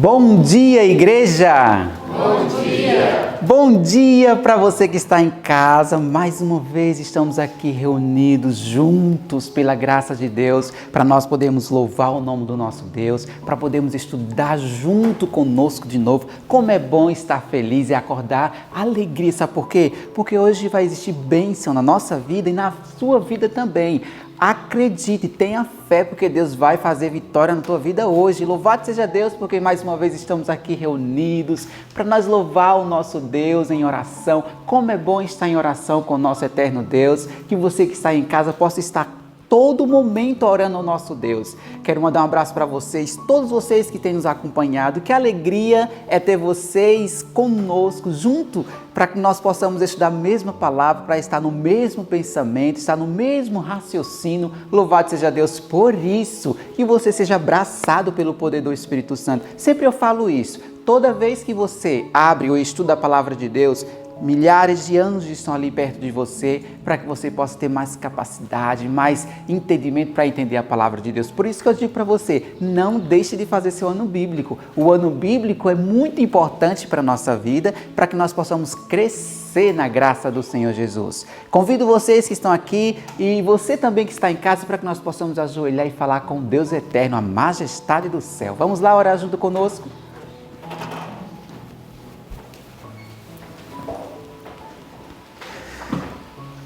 Bom dia, igreja! Bom dia! Bom dia para você que está em casa. Mais uma vez estamos aqui reunidos juntos pela graça de Deus para nós podermos louvar o nome do nosso Deus, para podermos estudar junto conosco de novo. Como é bom estar feliz e acordar alegria. Sabe por quê? Porque hoje vai existir bênção na nossa vida e na sua vida também. Acredite, tenha fé, porque Deus vai fazer vitória na tua vida hoje. Louvado seja Deus, porque mais uma vez estamos aqui reunidos para nós louvar o nosso Deus em oração. Como é bom estar em oração com o nosso eterno Deus, que você que está em casa possa estar todo momento orando ao nosso Deus. Quero mandar um abraço para vocês, todos vocês que têm nos acompanhado. Que alegria é ter vocês conosco, junto, para que nós possamos estudar a mesma palavra, para estar no mesmo pensamento, estar no mesmo raciocínio. Louvado seja Deus por isso, que você seja abraçado pelo poder do Espírito Santo. Sempre eu falo isso, toda vez que você abre ou estuda a palavra de Deus, milhares de anjos estão ali perto de você para que você possa ter mais capacidade, mais entendimento para entender a palavra de Deus. Por isso que eu digo para você, não deixe de fazer seu ano bíblico. O ano bíblico é muito importante para a nossa vida, para que nós possamos crescer na graça do Senhor Jesus. Convido vocês que estão aqui e você também que está em casa para que nós possamos ajoelhar e falar com Deus eterno, a majestade do céu. Vamos lá orar junto conosco?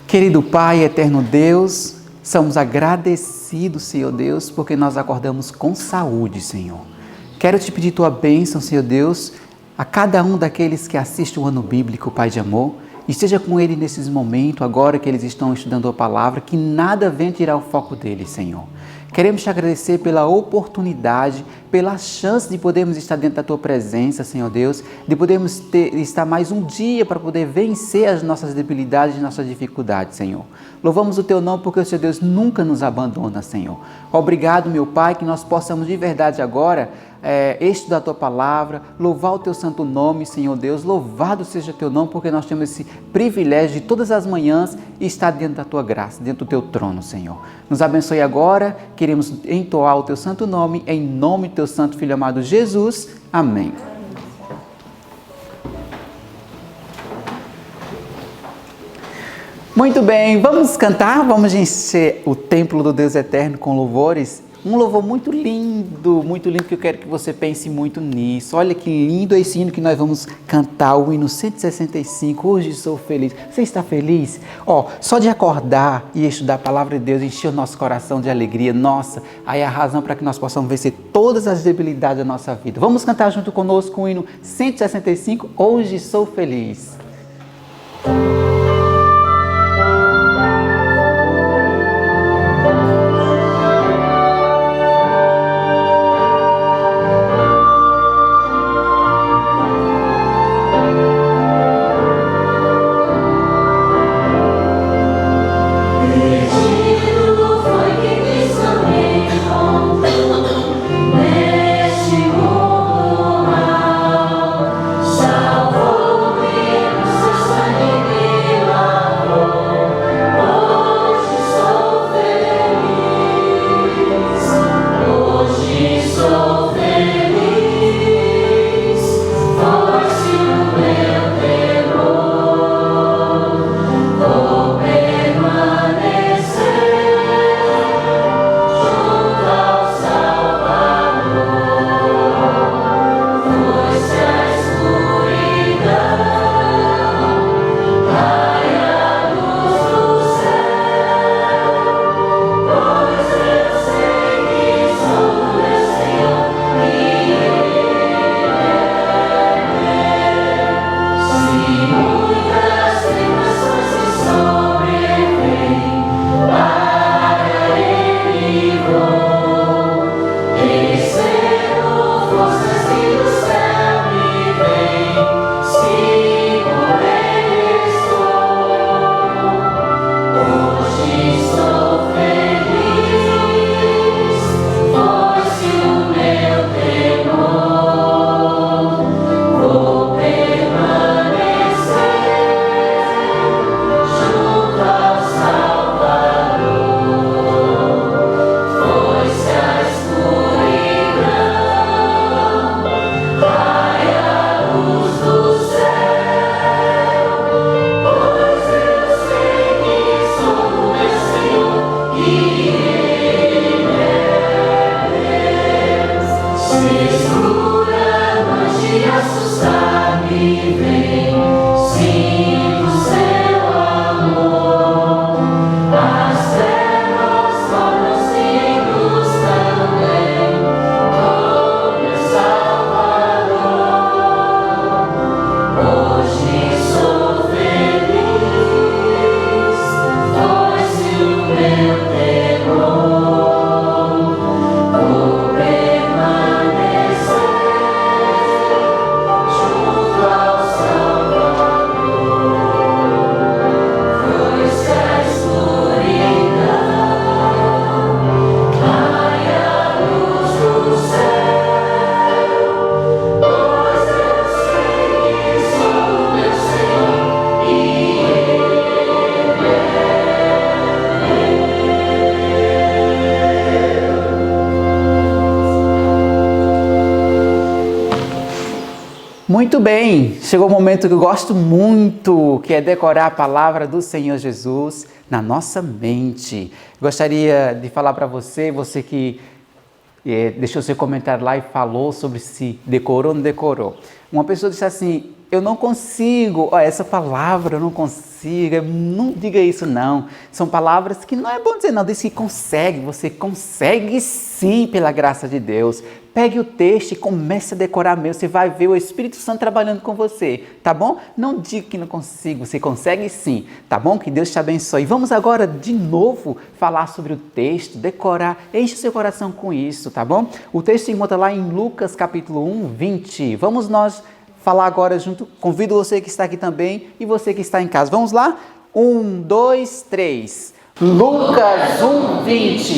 Querido Pai, eterno Deus, somos agradecidos, Senhor Deus, porque nós acordamos com saúde, Senhor. Quero te pedir tua bênção, Senhor Deus, a cada um daqueles que assistem o ano bíblico, Pai de amor, esteja com ele nesses momentos, agora que eles estão estudando a palavra, que nada venha tirar o foco deles, Senhor. Queremos te agradecer pela oportunidade, pela chance de podermos estar dentro da tua presença, Senhor Deus, de podermos estar mais um dia para poder vencer as nossas debilidades e nossas dificuldades, Senhor. Louvamos o teu nome porque o Senhor Deus nunca nos abandona, Senhor. Obrigado, meu Pai, que nós possamos de verdade agora estudar a tua palavra, louvar o teu santo nome, Senhor Deus. Louvado seja o teu nome, porque nós temos esse privilégio de todas as manhãs estar dentro da tua graça, dentro do teu trono, Senhor. Nos abençoe agora, queremos entoar o teu santo nome, em nome do teu santo Filho amado Jesus. Amém. Muito bem, vamos cantar, vamos encher o templo do Deus eterno com louvores. Um louvor muito lindo, que eu quero que você pense muito nisso. Olha que lindo esse hino que nós vamos cantar, o hino 165, Hoje Sou Feliz. Você está feliz? Só de acordar e estudar a palavra de Deus, encher o nosso coração de alegria, nossa, aí é a razão para que nós possamos vencer todas as debilidades da nossa vida. Vamos cantar junto conosco o hino 165, Hoje Sou Feliz. Salvou-me, seus Muito bem, chegou o momento que eu gosto muito, que é decorar a palavra do Senhor Jesus na nossa mente. Gostaria de falar para você que deixou seu comentário lá e falou sobre se decorou ou não decorou. Uma pessoa disse assim, eu não consigo, essa palavra eu não consigo, não diga isso não. São palavras que não é bom dizer não, diz que consegue, você consegue sim pela graça de Deus. Pegue o texto e comece a decorar mesmo, você vai ver o Espírito Santo trabalhando com você, tá bom? Não diga que não consigo, você consegue sim, tá bom? Que Deus te abençoe. Vamos agora de novo falar sobre o texto, decorar, enche o seu coração com isso, tá bom? O texto se encontra lá em Lucas capítulo 1, 20. Vamos nós falar agora junto, convido você que está aqui também e você que está em casa. Vamos lá? 1, 2, 3. Lucas 1, 20.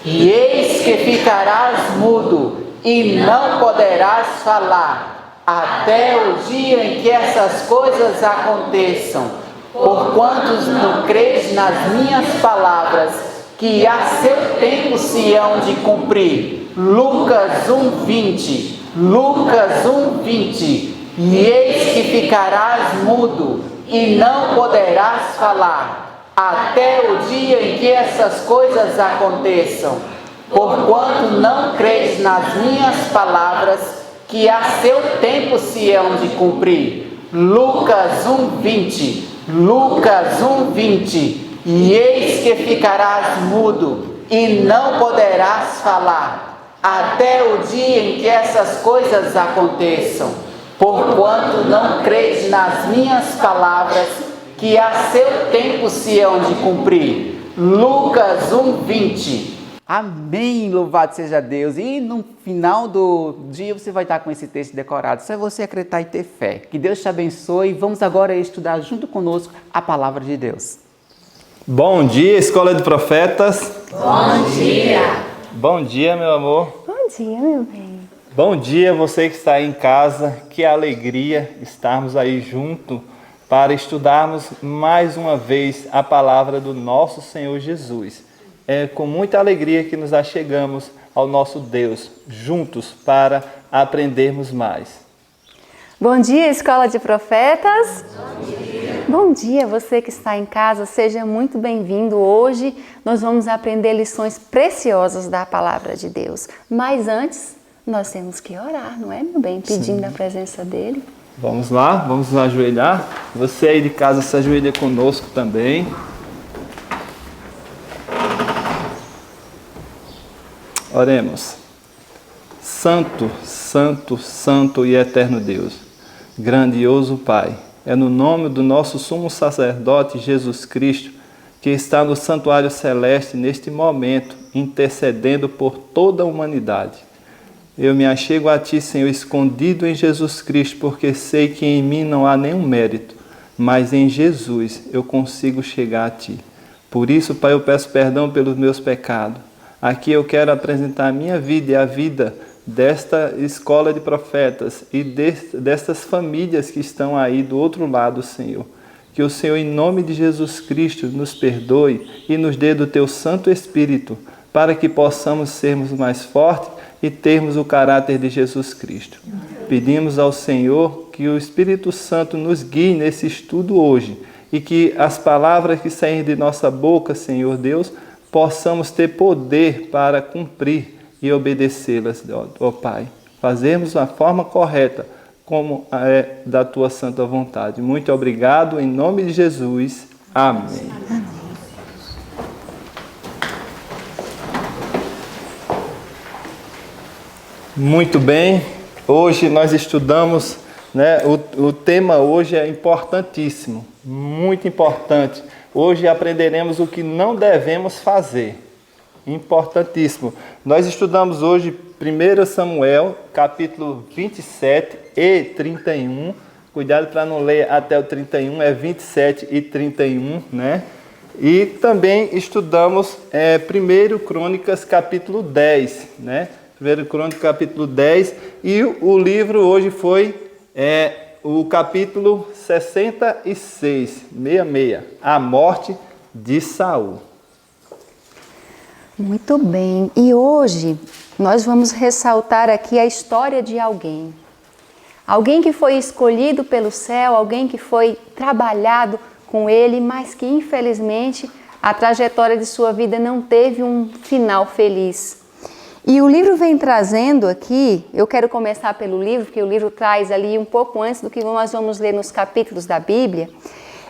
E eis que ficarás mudo e não poderás falar, até o dia em que essas coisas aconteçam, porquanto não credes nas minhas palavras, que a seu tempo se hão de cumprir. Lucas 1, 20. Lucas 1, 20. E eis que ficarás mudo e não poderás falar, até o dia em que essas coisas aconteçam, porquanto não credes nas minhas palavras, que a seu tempo se hão de cumprir. Lucas 1, 20. Lucas 1, 20. E eis que ficarás mudo e não poderás falar, até o dia em que essas coisas aconteçam, porquanto não credes nas minhas palavras, que a seu tempo se hão de cumprir. Lucas 1, 20. Amém, louvado seja Deus. E no final do dia você vai estar com esse texto decorado. Só é você acreditar e ter fé. Que Deus te abençoe. Vamos agora estudar junto conosco a palavra de Deus. Bom dia, Escola de Profetas. Bom dia. Bom dia, meu amor. Bom dia, meu bem. Bom dia, você que está aí em casa. Que alegria estarmos aí junto para estudarmos mais uma vez a palavra do nosso Senhor Jesus. É com muita alegria que nos achegamos ao nosso Deus, juntos para aprendermos mais. Bom dia, Escola de Profetas. Bom dia. Bom dia, você que está em casa, seja muito bem-vindo. Hoje nós vamos aprender lições preciosas da palavra de Deus. Mas antes, nós temos que orar, não é, meu bem? Pedindo a presença dele. Vamos lá, vamos nos ajoelhar. Você aí de casa se ajoelha conosco também. Oremos. Santo, santo, santo e eterno Deus, grandioso Pai, é no nome do nosso sumo sacerdote Jesus Cristo, que está no santuário celeste neste momento, intercedendo por toda a humanidade. Eu me achego a Ti, Senhor, escondido em Jesus Cristo, porque sei que em mim não há nenhum mérito, mas em Jesus eu consigo chegar a Ti. Por isso, Pai, eu peço perdão pelos meus pecados. Aqui eu quero apresentar a minha vida e a vida desta escola de profetas e destas famílias que estão aí do outro lado, Senhor. Que o Senhor, em nome de Jesus Cristo, nos perdoe e nos dê do Teu Santo Espírito, para que possamos sermos mais fortes e termos o caráter de Jesus Cristo. Pedimos ao Senhor que o Espírito Santo nos guie nesse estudo hoje e que as palavras que saem de nossa boca, Senhor Deus, possamos ter poder para cumprir e obedecê-las, ó Pai. Fazermos da forma correta, como é da Tua santa vontade. Muito obrigado, em nome de Jesus. Amém. Muito bem, hoje nós estudamos, o tema hoje é importantíssimo, muito importante. Hoje aprenderemos o que não devemos fazer, importantíssimo. Nós estudamos hoje 1 Samuel, capítulo 27 e 31. Cuidado para não ler até o 31, é 27 e 31, né? E também estudamos 1 Crônicas, capítulo 10, né? 1 Crônicas, capítulo 10. E o livro hoje foi o capítulo 66, a morte de Saul. Muito bem. E hoje nós vamos ressaltar aqui a história de alguém. Alguém que foi escolhido pelo céu, alguém que foi trabalhado com ele, mas que infelizmente a trajetória de sua vida não teve um final feliz. E o livro vem trazendo aqui, eu quero começar pelo livro, porque o livro traz ali um pouco antes do que nós vamos ler nos capítulos da Bíblia.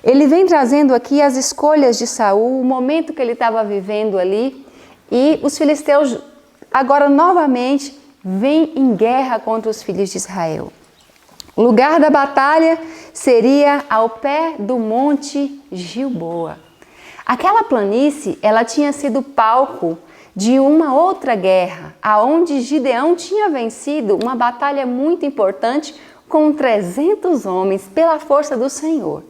Ele vem trazendo aqui as escolhas de Saul, o momento que ele estava vivendo ali, e os filisteus agora novamente vêm em guerra contra os filhos de Israel. O lugar da batalha seria ao pé do Monte Gilboa. Aquela planície, ela tinha sido palco de uma outra guerra, aonde Gideão tinha vencido uma batalha muito importante com 300 homens pela força do Senhor.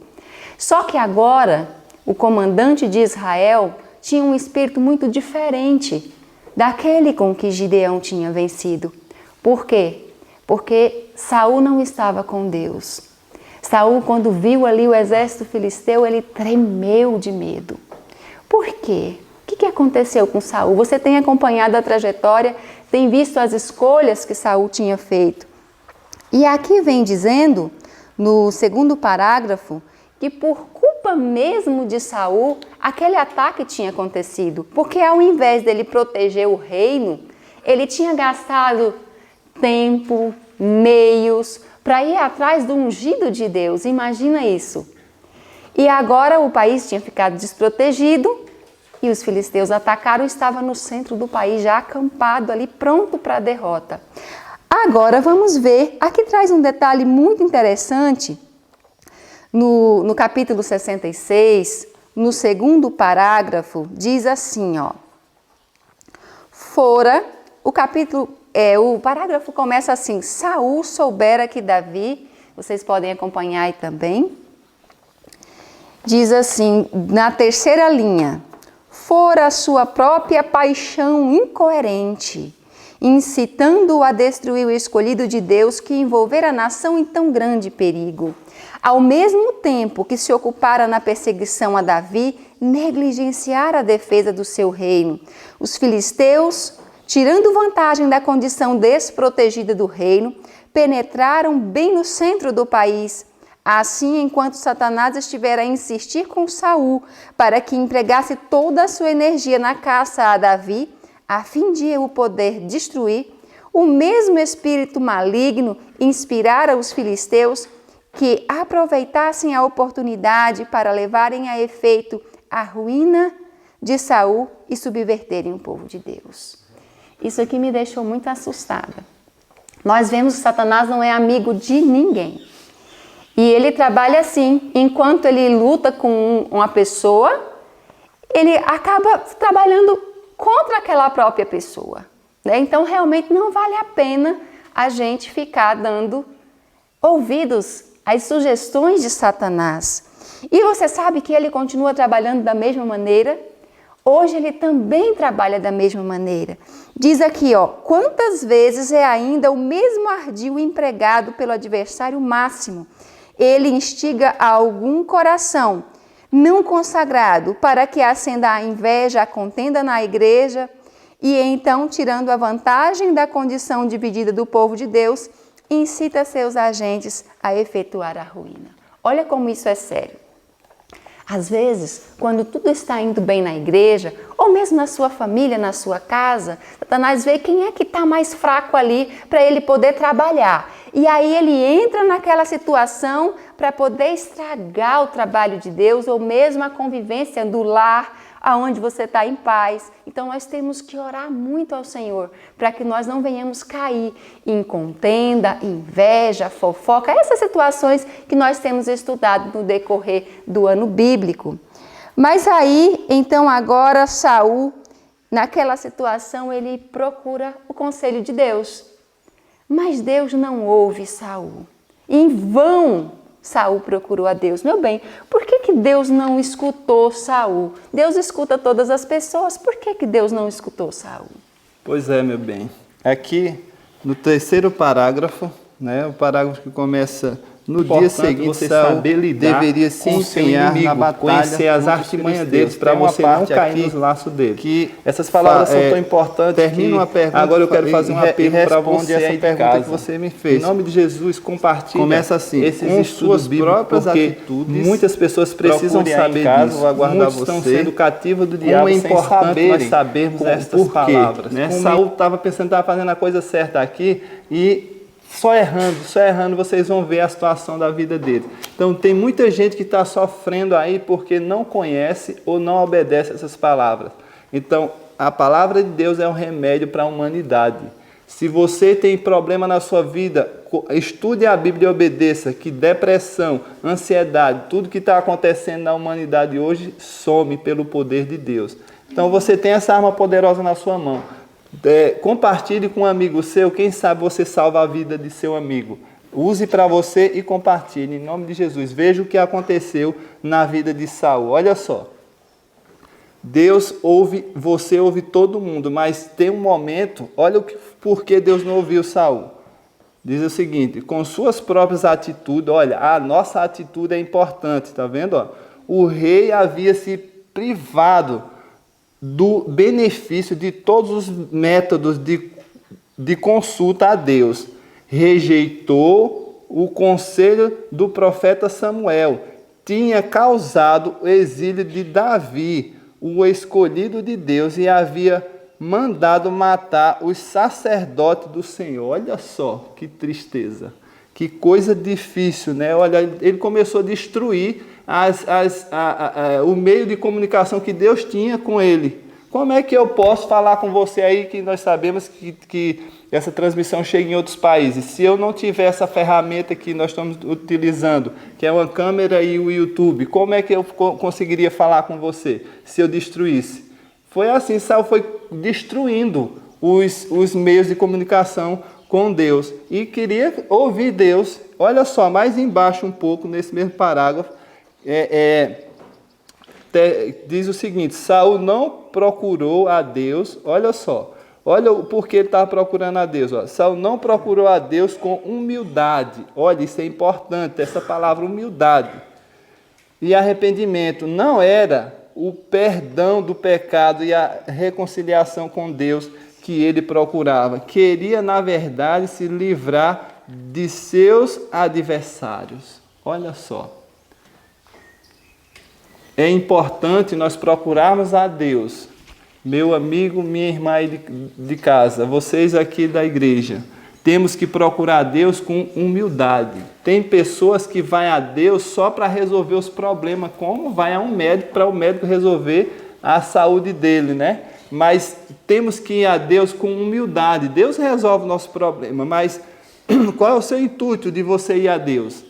Só que agora, o comandante de Israel tinha um espírito muito diferente daquele com que Gideão tinha vencido. Por quê? Porque Saul não estava com Deus. Saul, quando viu ali o exército filisteu, ele tremeu de medo. Por quê? O que aconteceu com Saul? Você tem acompanhado a trajetória, tem visto as escolhas que Saul tinha feito. E aqui vem dizendo, no segundo parágrafo, que por culpa mesmo de Saul, aquele ataque tinha acontecido. Porque ao invés dele proteger o reino, ele tinha gastado tempo, meios, para ir atrás do ungido de Deus. Imagina isso. E agora o país tinha ficado desprotegido e os filisteus atacaram e estava no centro do país, já acampado ali, pronto para a derrota. Agora vamos ver, aqui traz um detalhe muito interessante, no capítulo 66, no segundo parágrafo, diz assim, ó, o parágrafo começa assim, Saul soubera que Davi, vocês podem acompanhar aí também, diz assim, na terceira linha, fora a sua própria paixão incoerente, incitando-o a destruir o escolhido de Deus que envolvera a nação em tão grande perigo. Ao mesmo tempo que se ocupara na perseguição a Davi, negligenciara a defesa do seu reino. Os filisteus, tirando vantagem da condição desprotegida do reino, penetraram bem no centro do país. Assim, enquanto Satanás estivera a insistir com Saul para que empregasse toda a sua energia na caça a Davi, a fim de o poder destruir, o mesmo espírito maligno inspirara os filisteus que aproveitassem a oportunidade para levarem a efeito a ruína de Saul e subverterem o povo de Deus. Isso aqui me deixou muito assustada. Nós vemos que Satanás não é amigo de ninguém. E ele trabalha assim, enquanto ele luta com uma pessoa, ele acaba trabalhando contra aquela própria pessoa, né? Então, realmente não vale a pena a gente ficar dando ouvidos às sugestões de Satanás. E você sabe que ele continua trabalhando da mesma maneira? Hoje ele também trabalha da mesma maneira. Diz aqui, ó, quantas vezes é ainda o mesmo ardil empregado pelo adversário máximo? Ele instiga a algum coração não consagrado para que acenda a inveja, a contenda na igreja e então, tirando a vantagem da condição dividida do povo de Deus, incita seus agentes a efetuar a ruína. Olha como isso é sério. Às vezes, quando tudo está indo bem na igreja, ou mesmo na sua família, na sua casa, Satanás vê quem é que está mais fraco ali para ele poder trabalhar. E aí ele entra naquela situação para poder estragar o trabalho de Deus ou mesmo a convivência do lar, aonde você está em paz. Então nós temos que orar muito ao Senhor para que nós não venhamos cair em contenda, inveja, fofoca, essas situações que nós temos estudado no decorrer do ano bíblico. Mas aí, então agora Saul, naquela situação, ele procura o conselho de Deus. Mas Deus não ouve Saul. Em vão Saul procurou a Deus. Meu bem, por que Deus não escutou Saul? Deus escuta todas as pessoas. Por que Deus não escutou Saul? Pois é, meu bem. Aqui no terceiro parágrafo, né, o parágrafo que começa No dia seguinte, você Saul saber lidar deveria se com o seu empenhar inimigo, na batalha, conhecer as contra os artimanhas filisteus. deles, para Tem uma você não parte cair aqui nos laços deles. que Essas palavras são tão importantes termina que uma pergunta, agora eu quero fazer um apelo para responde você essa aí de pergunta casa. que você me fez. Em nome de Jesus, compartilha. Começa assim, esses com estudos suas bíblicos, próprias porque atitudes, muitas pessoas precisam procure aí saber em casa, disso. vou aguardar Muitos estão você. sendo cativos do Como diabo é sem importante saberem nós sabermos estas por quê, palavras. né? Como Saul estava pensando que estava fazendo a coisa certa aqui e só errando, vocês vão ver a situação da vida dele. Então tem muita gente que está sofrendo aí porque não conhece ou não obedece essas palavras. Então a palavra de Deus é um remédio para a humanidade. Se você tem problema na sua vida, estude a Bíblia e obedeça, que depressão, ansiedade, tudo que está acontecendo na humanidade hoje some pelo poder de Deus. Então você tem essa arma poderosa na sua mão. Compartilhe com um amigo seu, quem sabe você salva a vida de seu amigo. Use para você e compartilhe, em nome de Jesus. Veja o que aconteceu na vida de Saul. Olha só, Deus ouve, você ouve todo mundo, mas tem um momento, olha por que Deus não ouviu Saul. Diz o seguinte, com suas próprias atitudes, olha, a nossa atitude é importante, tá vendo? Ó? O rei havia se privado do benefício de todos os métodos de consulta a Deus. Rejeitou o conselho do profeta Samuel. Tinha causado o exílio de Davi, o escolhido de Deus, e havia mandado matar os sacerdotes do Senhor. Olha só que tristeza, que coisa difícil, né? Olha, ele começou a destruir o meio de comunicação que Deus tinha com ele. Como é que eu posso falar com você aí, que nós sabemos que essa transmissão chega em outros países? Se eu não tiver essa ferramenta que nós estamos utilizando, que é uma câmera e o YouTube, como é que eu conseguiria falar com você se eu destruísse? Foi assim, Saul foi destruindo os meios de comunicação com Deus e queria ouvir Deus. Olha só, mais embaixo um pouco, nesse mesmo parágrafo, diz o seguinte, Saul não procurou a Deus, olha só, olha o porquê ele estava procurando a Deus. Ó. Saul não procurou a Deus com humildade, olha, isso é importante, essa palavra humildade e arrependimento. Não era o perdão do pecado e a reconciliação com Deus que ele procurava. Queria, na verdade, se livrar de seus adversários. Olha só. É importante nós procurarmos a Deus. Meu amigo, minha irmã aí de casa, vocês aqui da igreja, temos que procurar a Deus com humildade. Tem pessoas que vão a Deus só para resolver os problemas, como vai a um médico para o médico resolver a saúde dele, né? Mas temos que ir a Deus com humildade. Deus resolve o nosso problema, mas qual é o seu intuito de você ir a Deus?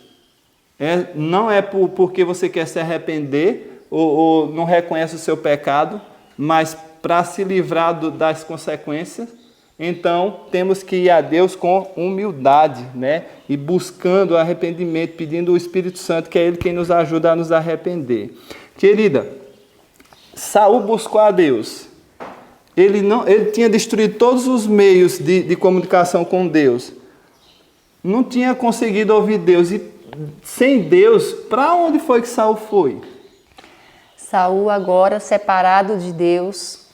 Não é porque você quer se arrepender ou não reconhece o seu pecado, mas para se livrar das consequências. Então, temos que ir a Deus com humildade, né? E buscando arrependimento, pedindo o Espírito Santo, que é Ele quem nos ajuda a nos arrepender. Querida, Saul buscou a Deus. Ele tinha destruído todos os meios de comunicação com Deus. Não tinha conseguido ouvir Deus. E sem Deus, para onde foi que Saul foi? Saul, agora separado de Deus,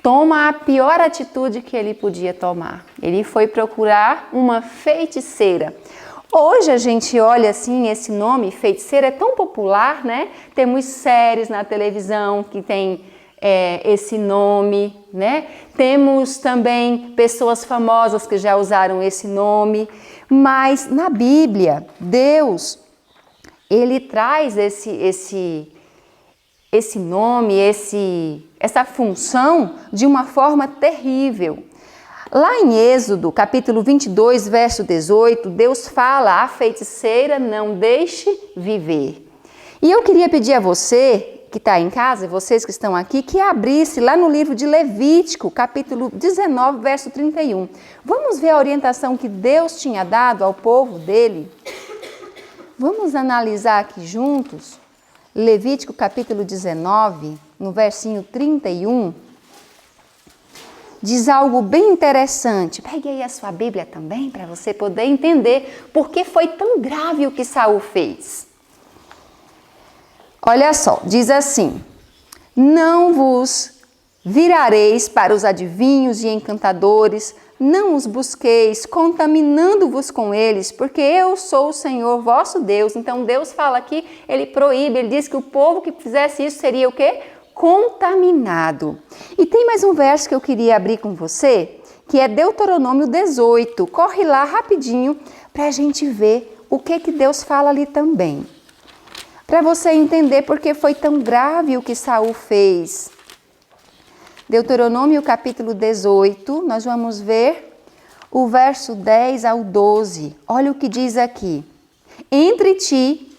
toma a pior atitude que ele podia tomar. Ele foi procurar uma feiticeira. Hoje a gente olha assim, esse nome, feiticeira, é tão popular, né? Temos séries na televisão que tem esse nome, né? Temos também pessoas famosas que já usaram esse nome. Mas na Bíblia, Deus, Ele traz esse nome, essa função de uma forma terrível. Lá em Êxodo, capítulo 22, verso 18, Deus fala, a feiticeira não deixe viver. E eu queria pedir a você, que está em casa, vocês que estão aqui, que abrisse lá no livro de Levítico, capítulo 19, verso 31. Vamos ver a orientação que Deus tinha dado ao povo dele? Vamos analisar aqui juntos? Levítico capítulo 19, no versinho 31, diz algo bem interessante. Pegue aí a sua Bíblia também para você poder entender por que foi tão grave o que Saul fez. Olha só, diz assim: não vos virareis para os adivinhos e encantadores, não os busqueis, contaminando-vos com eles, porque eu sou o Senhor vosso Deus. Então Deus fala aqui, ele proíbe, ele diz que o povo que fizesse isso seria o quê? Contaminado. E tem mais um verso que eu queria abrir com você, que é Deuteronômio 18. Corre lá rapidinho para a gente ver o que Deus fala ali também. Para você entender por que foi tão grave o que Saul fez. Deuteronômio capítulo 18, nós vamos ver o verso 10 ao 12. Olha o que diz aqui. Entre ti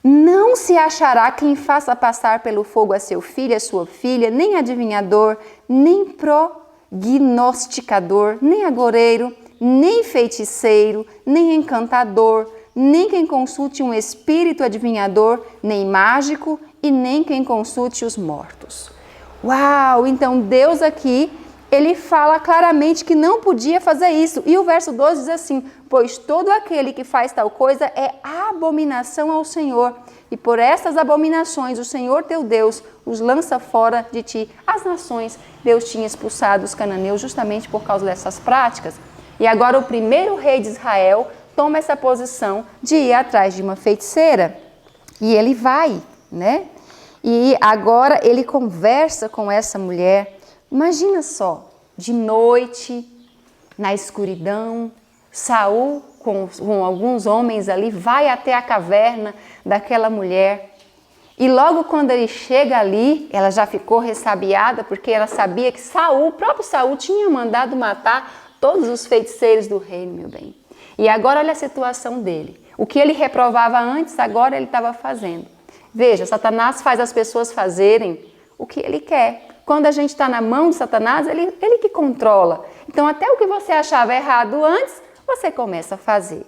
não se achará quem faça passar pelo fogo a seu filho, a sua filha, nem adivinhador, nem prognosticador, nem agoreiro, nem feiticeiro, nem encantador, nem quem consulte um espírito adivinhador, nem mágico, e nem quem consulte os mortos. Uau! Então Deus aqui, ele fala claramente que não podia fazer isso. E o verso 12 diz assim: pois todo aquele que faz tal coisa é abominação ao Senhor. E por essas abominações o Senhor teu Deus os lança fora de ti. As nações, Deus tinha expulsado os cananeus justamente por causa dessas práticas. E agora o primeiro rei de Israel toma essa posição de ir atrás de uma feiticeira. E ele vai, né? E agora ele conversa com essa mulher. Imagina só, de noite, na escuridão, Saul com alguns homens ali vai até a caverna daquela mulher. E logo quando ele chega ali, ela já ficou ressabiada, porque ela sabia que Saul, o próprio Saul, tinha mandado matar todos os feiticeiros do reino, meu bem. E agora olha a situação dele. O que ele reprovava antes, agora ele estava fazendo. Veja, Satanás faz as pessoas fazerem o que ele quer. Quando a gente está na mão de Satanás, ele que controla. Então até o que você achava errado antes, você começa a fazer.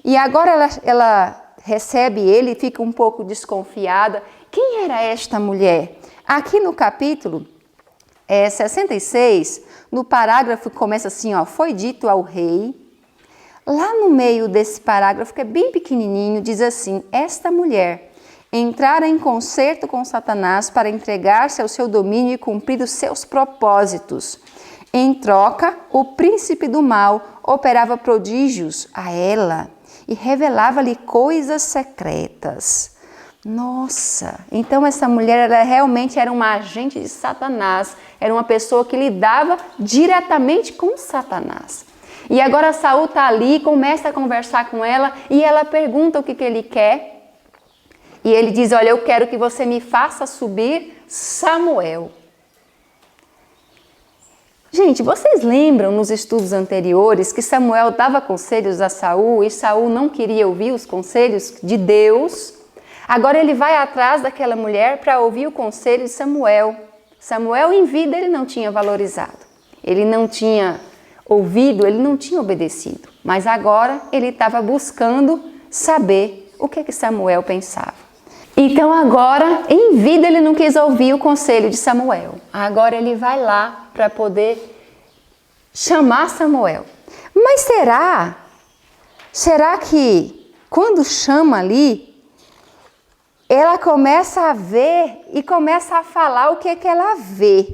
E agora ela recebe ele e fica um pouco desconfiada. Quem era esta mulher? Aqui no capítulo 66, no parágrafo que começa assim, ó, foi dito ao rei. Lá no meio desse parágrafo, que é bem pequenininho, diz assim: esta mulher entrara em concerto com Satanás para entregar-se ao seu domínio e cumprir os seus propósitos. Em troca, o príncipe do mal operava prodígios a ela e revelava-lhe coisas secretas. Nossa, então essa mulher ela realmente era uma agente de Satanás, era uma pessoa que lidava diretamente com Satanás. E agora Saul está ali, começa a conversar com ela e ela pergunta o que ele quer. E ele diz: olha, eu quero que você me faça subir Samuel. Gente, vocês lembram nos estudos anteriores que Samuel dava conselhos a Saul e Saul não queria ouvir os conselhos de Deus? Agora ele vai atrás daquela mulher para ouvir o conselho de Samuel. Samuel em vida ele não tinha valorizado, ele não tinha ouvido, ele não tinha obedecido. Mas agora ele estava buscando saber o que Samuel pensava. Então agora, em vida, ele não quis ouvir o conselho de Samuel. Agora ele vai lá para poder chamar Samuel. Mas será que quando chama ali, ela começa a ver e começa a falar o que ela vê?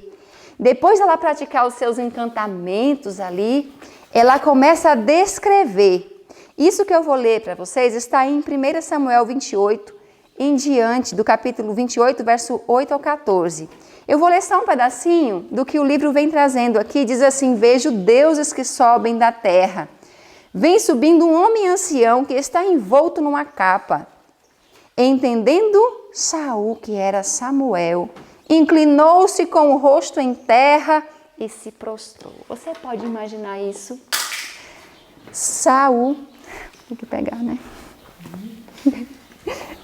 Depois dela praticar os seus encantamentos ali, ela começa a descrever. Isso que eu vou ler para vocês está em 1 Samuel 28, em diante do capítulo 28, verso 8 ao 14. Eu vou ler só um pedacinho do que o livro vem trazendo aqui. Diz assim: vejo deuses que sobem da terra. Vem subindo um homem ancião que está envolto numa capa. Entendendo Saul que era Samuel, inclinou-se com o rosto em terra e se prostrou. Você pode imaginar isso? Saul, tem que pegar, né?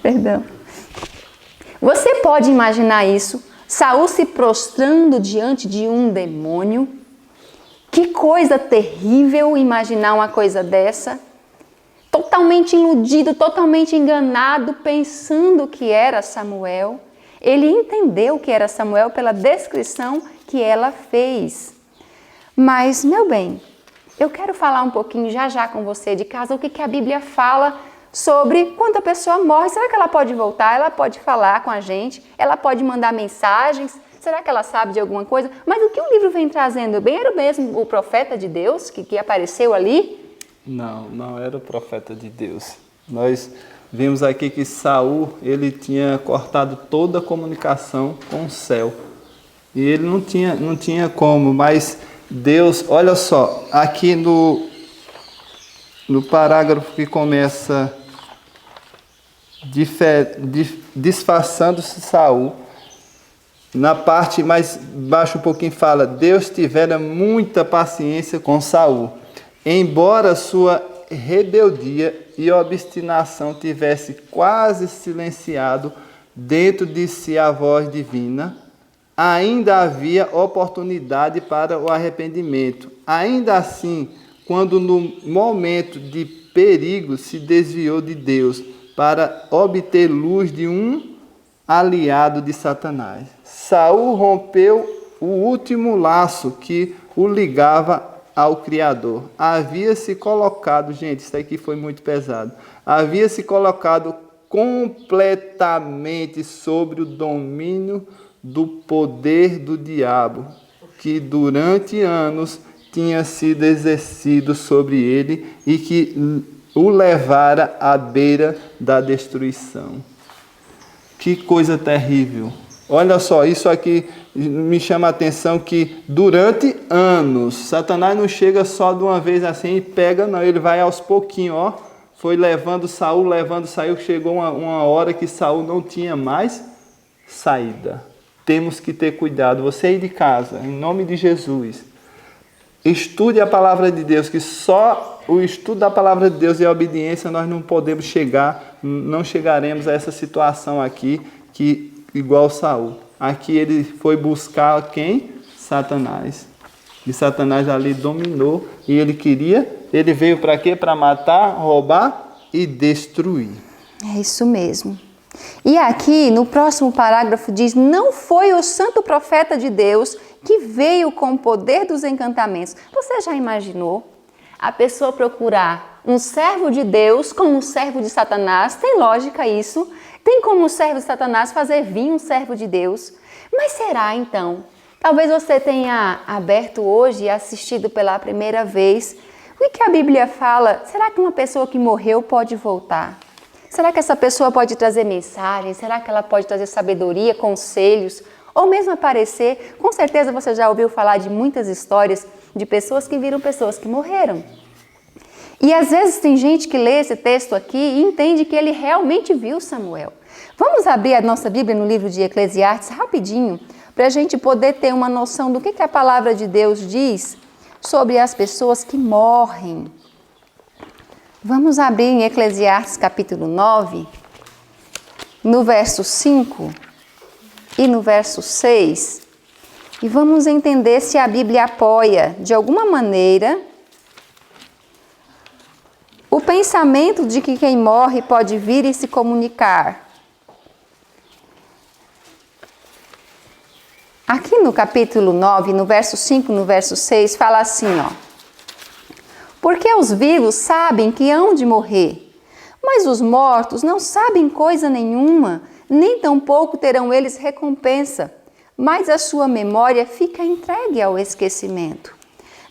Perdão. Você pode imaginar isso? Saul se prostrando diante de um demônio? Que coisa terrível imaginar uma coisa dessa. Totalmente iludido, totalmente enganado, pensando que era Samuel. Ele entendeu que era Samuel pela descrição que ela fez. Mas, meu bem, eu quero falar um pouquinho já com você de casa o que a Bíblia fala sobre quando a pessoa morre. Será que ela pode voltar? Ela pode falar com a gente? Ela pode mandar mensagens? Será que ela sabe de alguma coisa? Mas o que o livro vem trazendo? Bem, era mesmo o profeta de Deus que apareceu ali? Não era o profeta de Deus. Nós vimos aqui que Saul, ele tinha cortado toda a comunicação com o céu. E ele não tinha como, mas Deus, olha só, aqui no parágrafo que começa disfarçando-se Saul, na parte mais baixa um pouquinho fala, Deus tivera muita paciência com Saul, embora sua rebeldia e obstinação tivesse quase silenciado dentro de si a voz divina, ainda havia oportunidade para o arrependimento. Ainda assim, quando no momento de perigo se desviou de Deus para obter luz de um aliado de Satanás. Saul rompeu o último laço que o ligava ao Criador. Havia se colocado, gente, isso aqui foi muito pesado, havia se colocado completamente sobre o domínio do poder do diabo, que durante anos tinha sido exercido sobre ele e que o levara à beira da destruição. Que coisa terrível! Olha só, isso aqui me chama a atenção que durante anos, Satanás não chega só de uma vez assim e pega, não, ele vai aos pouquinhos, ó. Foi levando Saul, chegou uma hora que Saul não tinha mais saída. Temos que ter cuidado. Você aí de casa, em nome de Jesus, estude a palavra de Deus, que só o estudo da palavra de Deus e a obediência nós não chegaremos a essa situação aqui, que igual Saul. Aqui ele foi buscar quem? Satanás. E Satanás ali dominou e ele veio para quê? Para matar, roubar e destruir. É isso mesmo. E aqui, no próximo parágrafo, diz: não foi o santo profeta de Deus que veio com o poder dos encantamentos. Você já imaginou a pessoa procurar um servo de Deus como um servo de Satanás? Tem lógica isso? Tem como um servo de Satanás fazer vir um servo de Deus? Mas será então? Talvez você tenha aberto hoje e assistido pela primeira vez. O que a Bíblia fala? Será que uma pessoa que morreu pode voltar? Será que essa pessoa pode trazer mensagens? Será que ela pode trazer sabedoria, conselhos? Ou mesmo aparecer? Com certeza você já ouviu falar de muitas histórias de pessoas que viram pessoas que morreram. E às vezes tem gente que lê esse texto aqui e entende que ele realmente viu Samuel. Vamos abrir a nossa Bíblia no livro de Eclesiastes rapidinho, para a gente poder ter uma noção do que a palavra de Deus diz sobre as pessoas que morrem. Vamos abrir em Eclesiastes capítulo 9, no verso 5 e no verso 6, e vamos entender se a Bíblia apoia, de alguma maneira, o pensamento de que quem morre pode vir e se comunicar. Aqui no capítulo 9, no verso 5, no verso 6, fala assim, ó: porque os vivos sabem que hão de morrer, mas os mortos não sabem coisa nenhuma, nem tampouco terão eles recompensa, mas a sua memória fica entregue ao esquecimento.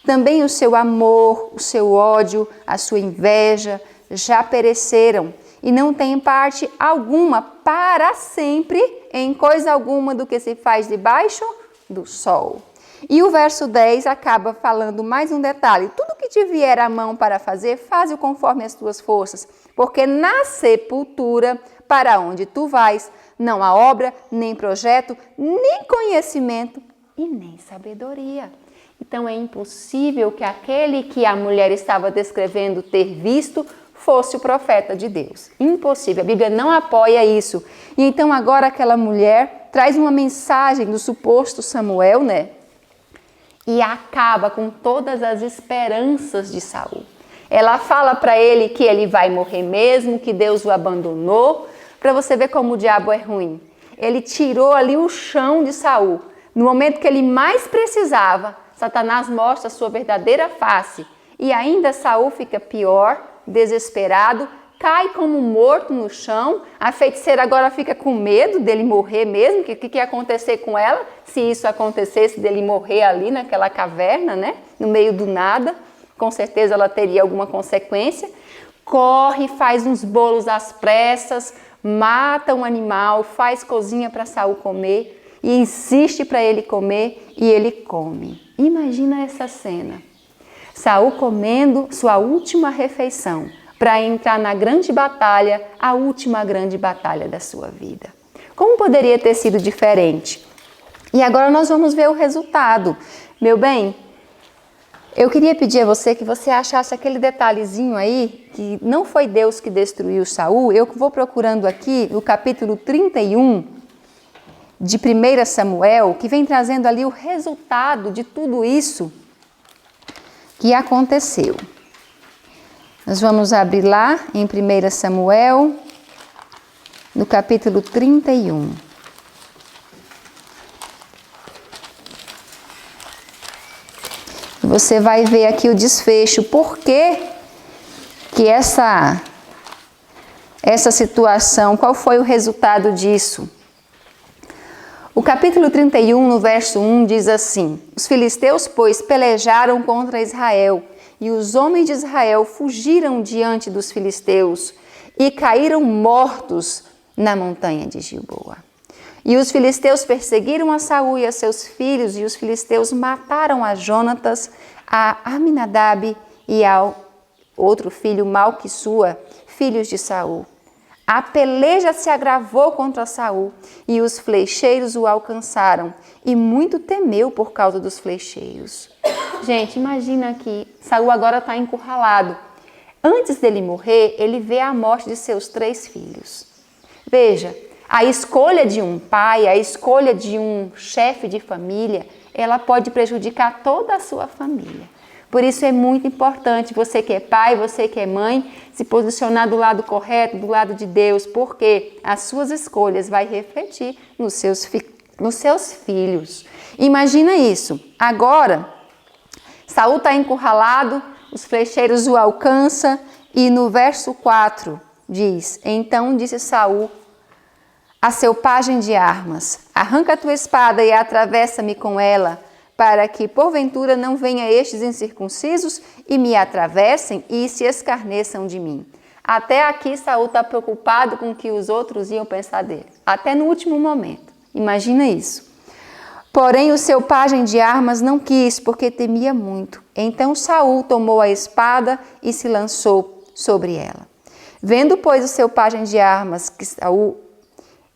Também o seu amor, o seu ódio, a sua inveja já pereceram e não têm parte alguma para sempre em coisa alguma do que se faz debaixo do sol. E o verso 10 acaba falando mais um detalhe: tudo que te vier à mão para fazer, faze-o conforme as tuas forças, porque na sepultura, para onde tu vais, não há obra, nem projeto, nem conhecimento e nem sabedoria. Então é impossível que aquele que a mulher estava descrevendo ter visto fosse o profeta de Deus. Impossível, a Bíblia não apoia isso. E então agora aquela mulher traz uma mensagem do suposto Samuel, né? E acaba com todas as esperanças de Saul. Ela fala para ele que ele vai morrer mesmo, que Deus o abandonou, para você ver como o diabo é ruim. Ele tirou ali o chão de Saul. No momento que ele mais precisava, Satanás mostra a sua verdadeira face e ainda Saul fica pior, desesperado, cai como morto no chão. A feiticeira agora fica com medo dele morrer mesmo. O que ia acontecer com ela se isso acontecesse, dele morrer ali naquela caverna, né? No meio do nada? Com certeza ela teria alguma consequência. Corre, faz uns bolos às pressas, mata um animal, faz cozinha para Saul comer e insiste para ele comer e ele come. Imagina essa cena. Saul comendo sua última refeição para entrar na grande batalha, a última grande batalha da sua vida. Como poderia ter sido diferente? E agora nós vamos ver o resultado. Meu bem, eu queria pedir a você que você achasse aquele detalhezinho aí, que não foi Deus que destruiu Saul. Eu vou procurando aqui o capítulo 31 de 1 Samuel, que vem trazendo ali o resultado de tudo isso que aconteceu. Nós vamos abrir lá em 1 Samuel, no capítulo 31. Você vai ver aqui o desfecho, por que essa situação, qual foi o resultado disso? O capítulo 31, no verso 1, diz assim: Os filisteus, pois, pelejaram contra Israel, e os homens de Israel fugiram diante dos filisteus e caíram mortos na montanha de Gilboa. E os filisteus perseguiram a Saul e a seus filhos, e os filisteus mataram a Jonatas, a Aminadab e ao outro filho Malquissua, filhos de Saul. A peleja se agravou contra Saul, e os flecheiros o alcançaram, e muito temeu por causa dos flecheiros. Gente, imagina que Saul agora está encurralado. Antes dele morrer, ele vê a morte de seus 3 filhos. Veja, a escolha de um pai, a escolha de um chefe de família, ela pode prejudicar toda a sua família. Por isso é muito importante você que é pai, você que é mãe, se posicionar do lado correto, do lado de Deus, porque as suas escolhas vão refletir nos seus filhos. Imagina isso. Agora, Saul está encurralado, os flecheiros o alcançam e no verso 4 diz: Então disse Saul a seu pajem de armas: Arranca a tua espada e atravessa-me com ela, para que porventura não venha estes incircuncisos e me atravessem e se escarneçam de mim. Até aqui Saul está preocupado com o que os outros iam pensar dele, até no último momento. Imagina isso. Porém o seu pajem de armas não quis, porque temia muito. Então Saul tomou a espada e se lançou sobre ela. Vendo, pois, o seu pajem de armas que Saul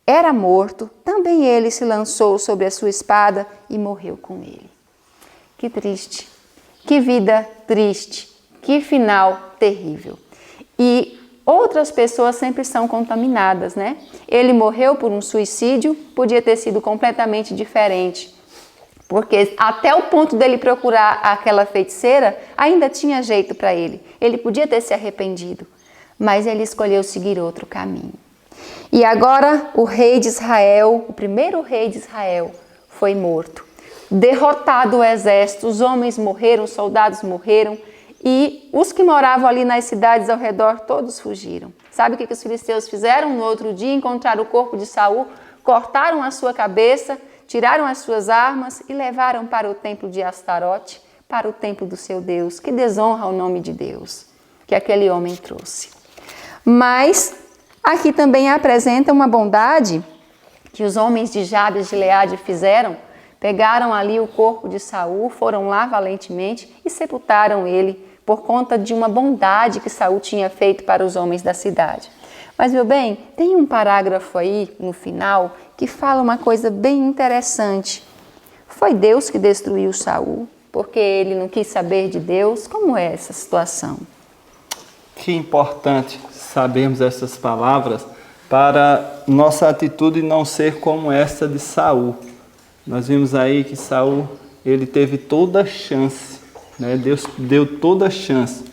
era morto, também ele se lançou sobre a sua espada e morreu com ele. Que triste, que vida triste, que final terrível. E outras pessoas sempre são contaminadas, né? Ele morreu por um suicídio, podia ter sido completamente diferente, porque até o ponto dele procurar aquela feiticeira, ainda tinha jeito para ele. Ele podia ter se arrependido, mas ele escolheu seguir outro caminho. E agora o rei de Israel, o primeiro rei de Israel, foi morto. Derrotado o exército, os homens morreram, os soldados morreram e os que moravam ali nas cidades ao redor todos fugiram. Sabe o que os filisteus fizeram? No outro dia encontraram o corpo de Saul, cortaram a sua cabeça, tiraram as suas armas e levaram para o templo de Astarote, para o templo do seu Deus, que desonra o nome de Deus, que aquele homem trouxe. Mas aqui também apresenta uma bondade que os homens de Jabes de Gileade fizeram. Pegaram ali o corpo de Saul, foram lá valentemente e sepultaram ele por conta de uma bondade que Saul tinha feito para os homens da cidade. Mas, meu bem, tem um parágrafo aí no final que fala uma coisa bem interessante. Foi Deus que destruiu Saul, porque ele não quis saber de Deus? Como é essa situação? Que importante sabermos essas palavras para nossa atitude não ser como essa de Saul. Nós vimos aí que Saul, ele teve toda a chance, né? Deus deu toda a chance.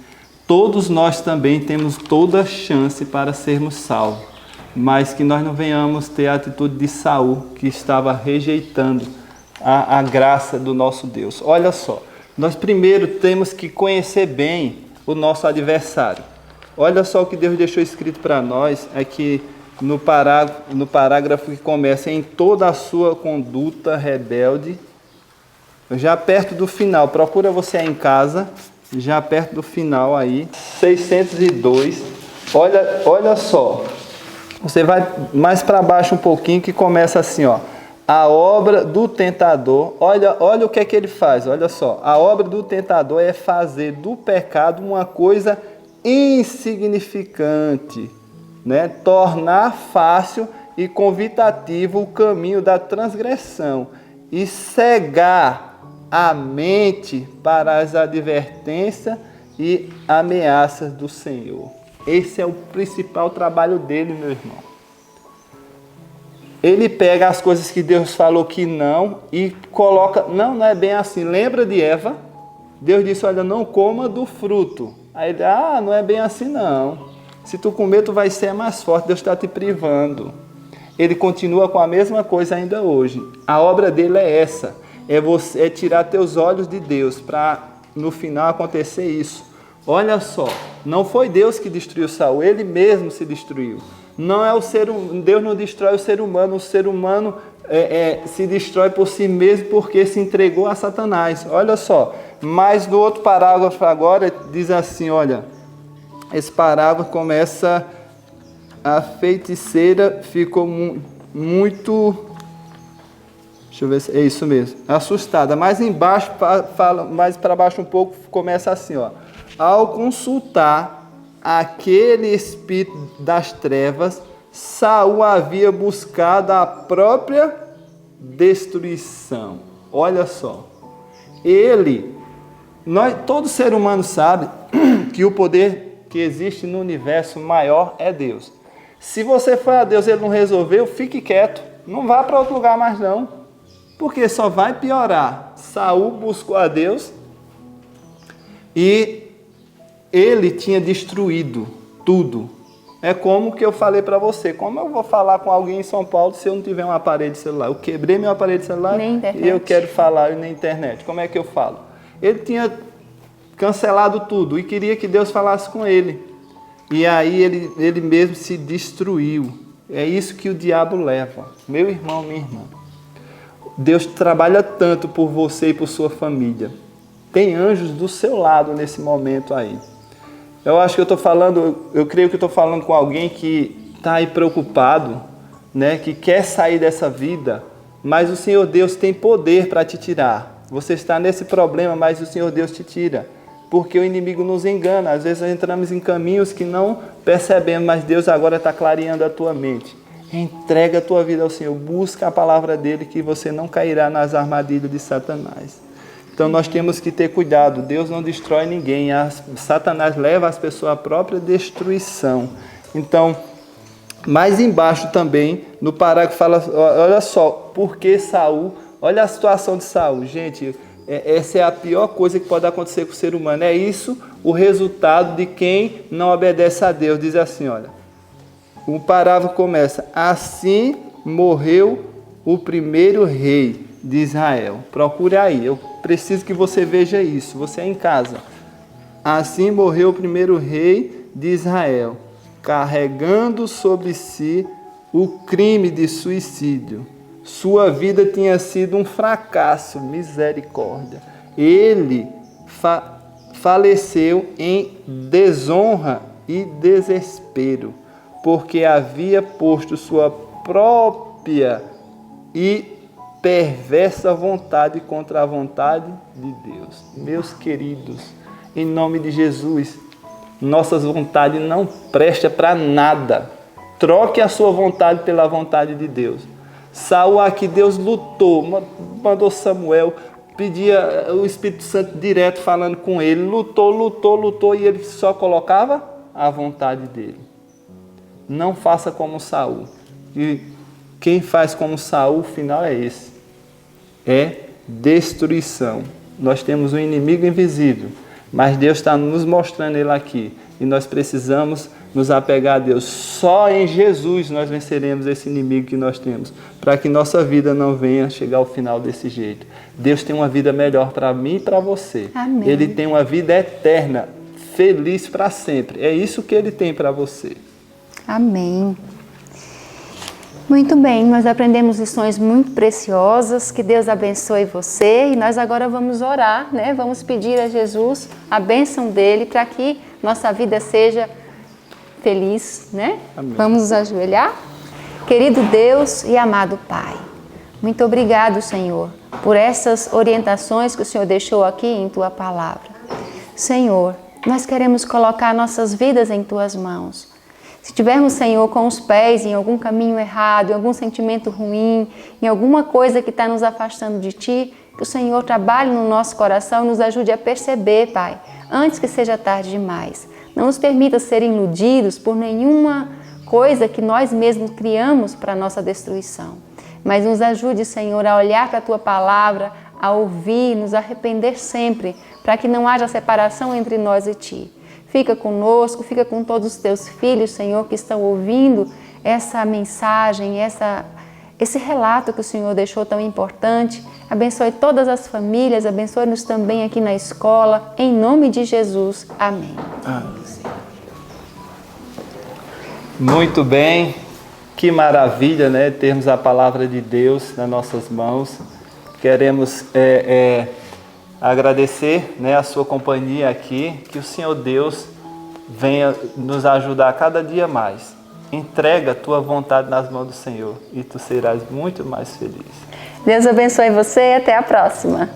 Todos nós também temos toda a chance para sermos salvos, mas que nós não venhamos ter a atitude de Saul, que estava rejeitando a graça do nosso Deus. Olha só, nós primeiro temos que conhecer bem o nosso adversário. Olha só o que Deus deixou escrito para nós aqui no parágrafo que começa: em toda a sua conduta rebelde. Já perto do final, procura você aí em casa, já perto do final aí, 602. Olha só, você vai mais para baixo um pouquinho, que começa assim, ó. A obra do tentador, olha o que é que ele faz, olha só. A obra do tentador é fazer do pecado uma coisa insignificante, né? Tornar fácil e convidativo o caminho da transgressão e cegar a mente para as advertências e ameaças do Senhor. Esse é o principal trabalho dele, meu irmão. Ele pega as coisas que Deus falou que não e coloca, não é bem assim. Lembra de Eva? Deus disse, olha, não coma do fruto. Aí ele, não é bem assim não. Se tu comer, tu vai ser mais forte, Deus está te privando. Ele continua com a mesma coisa ainda hoje. A obra dele é essa, é tirar teus olhos de Deus, para no final acontecer isso. Olha só, não foi Deus que destruiu Saul, ele mesmo se destruiu. Não é Deus não destrói o ser humano se destrói por si mesmo porque se entregou a Satanás. Olha só, mas no outro parágrafo agora diz assim, olha, esse parágrafo começa, a feiticeira ficou muito, deixa eu ver se é isso mesmo, assustada. Mais embaixo, mais para baixo um pouco, começa assim, ó. Ao consultar aquele espírito das trevas, Saul havia buscado a própria destruição. Olha só, todo ser humano sabe que o poder que existe no universo maior é Deus. Se você for a Deus e ele não resolveu, fique quieto, não vá para outro lugar mais não, porque só vai piorar. Saul buscou a Deus e ele tinha destruído tudo. É como que eu falei para você. Como eu vou falar com alguém em São Paulo se eu não tiver um aparelho de celular? Eu quebrei meu aparelho de celular e eu quero falar na internet. Como é que eu falo? Ele tinha cancelado tudo e queria que Deus falasse com ele. E aí ele mesmo se destruiu. É isso que o diabo leva. Meu irmão, minha irmã. Deus trabalha tanto por você e por sua família. Tem anjos do seu lado nesse momento aí. Eu acho que eu creio que eu estou falando com alguém que está aí preocupado, né, que quer sair dessa vida, mas o Senhor Deus tem poder para te tirar. Você está nesse problema, mas o Senhor Deus te tira, porque o inimigo nos engana. Às vezes nós entramos em caminhos que não percebemos, mas Deus agora está clareando a tua mente. Entrega a tua vida ao Senhor, busca a palavra dele, que você não cairá nas armadilhas de Satanás. Então nós temos que ter cuidado, Deus não destrói ninguém, Satanás leva as pessoas à própria destruição. Então, mais embaixo também, no parágrafo fala, olha só, por que Saul, olha a situação de Saul, gente, essa é a pior coisa que pode acontecer com o ser humano, é isso o resultado de quem não obedece a Deus. Diz assim, olha, o parágrafo começa, assim morreu o primeiro rei de Israel. Procure aí, eu preciso que você veja isso, você é em casa. Assim morreu o primeiro rei de Israel, carregando sobre si o crime de suicídio. Sua vida tinha sido um fracasso, misericórdia. Ele faleceu em desonra e desespero, porque havia posto sua própria e perversa vontade contra a vontade de Deus. Meus queridos, em nome de Jesus, nossas vontades não prestam para nada. Troque a sua vontade pela vontade de Deus. Saul aqui, Deus lutou, mandou Samuel, pedia o Espírito Santo direto falando com ele, lutou e ele só colocava a vontade dele. Não faça como Saul. E quem faz como Saul, o final é esse. É destruição. Nós temos um inimigo invisível, mas Deus está nos mostrando ele aqui. E nós precisamos nos apegar a Deus. Só em Jesus nós venceremos esse inimigo que nós temos, para que nossa vida não venha chegar ao final desse jeito. Deus tem uma vida melhor para mim e para você. Amém. Ele tem uma vida eterna, feliz para sempre. É isso que Ele tem para você. Amém. Muito bem, nós aprendemos lições muito preciosas, que Deus abençoe você e nós agora vamos orar, né? Vamos pedir a Jesus a bênção dele para que nossa vida seja feliz, né? Amém. Vamos nos ajoelhar? Querido Deus e amado Pai, muito obrigado, Senhor, por essas orientações que o Senhor deixou aqui em Tua Palavra. Senhor, nós queremos colocar nossas vidas em Tuas mãos. Se tivermos, Senhor, com os pés em algum caminho errado, em algum sentimento ruim, em alguma coisa que está nos afastando de Ti, que o Senhor trabalhe no nosso coração e nos ajude a perceber, Pai, antes que seja tarde demais. Não nos permita ser iludidos por nenhuma coisa que nós mesmos criamos para a nossa destruição. Mas nos ajude, Senhor, a olhar para a Tua Palavra, a ouvir, nos arrepender sempre, para que não haja separação entre nós e Ti. Fica conosco, fica com todos os Teus filhos, Senhor, que estão ouvindo essa mensagem, esse relato que o Senhor deixou tão importante. Abençoe todas as famílias, abençoe-nos também aqui na escola, em nome de Jesus. Amém. Muito bem, que maravilha, né? Termos a palavra de Deus nas nossas mãos. Queremos agradecer, né, a sua companhia aqui, que o Senhor Deus venha nos ajudar cada dia mais. Entrega a tua vontade nas mãos do Senhor e tu serás muito mais feliz. Deus abençoe você e até a próxima.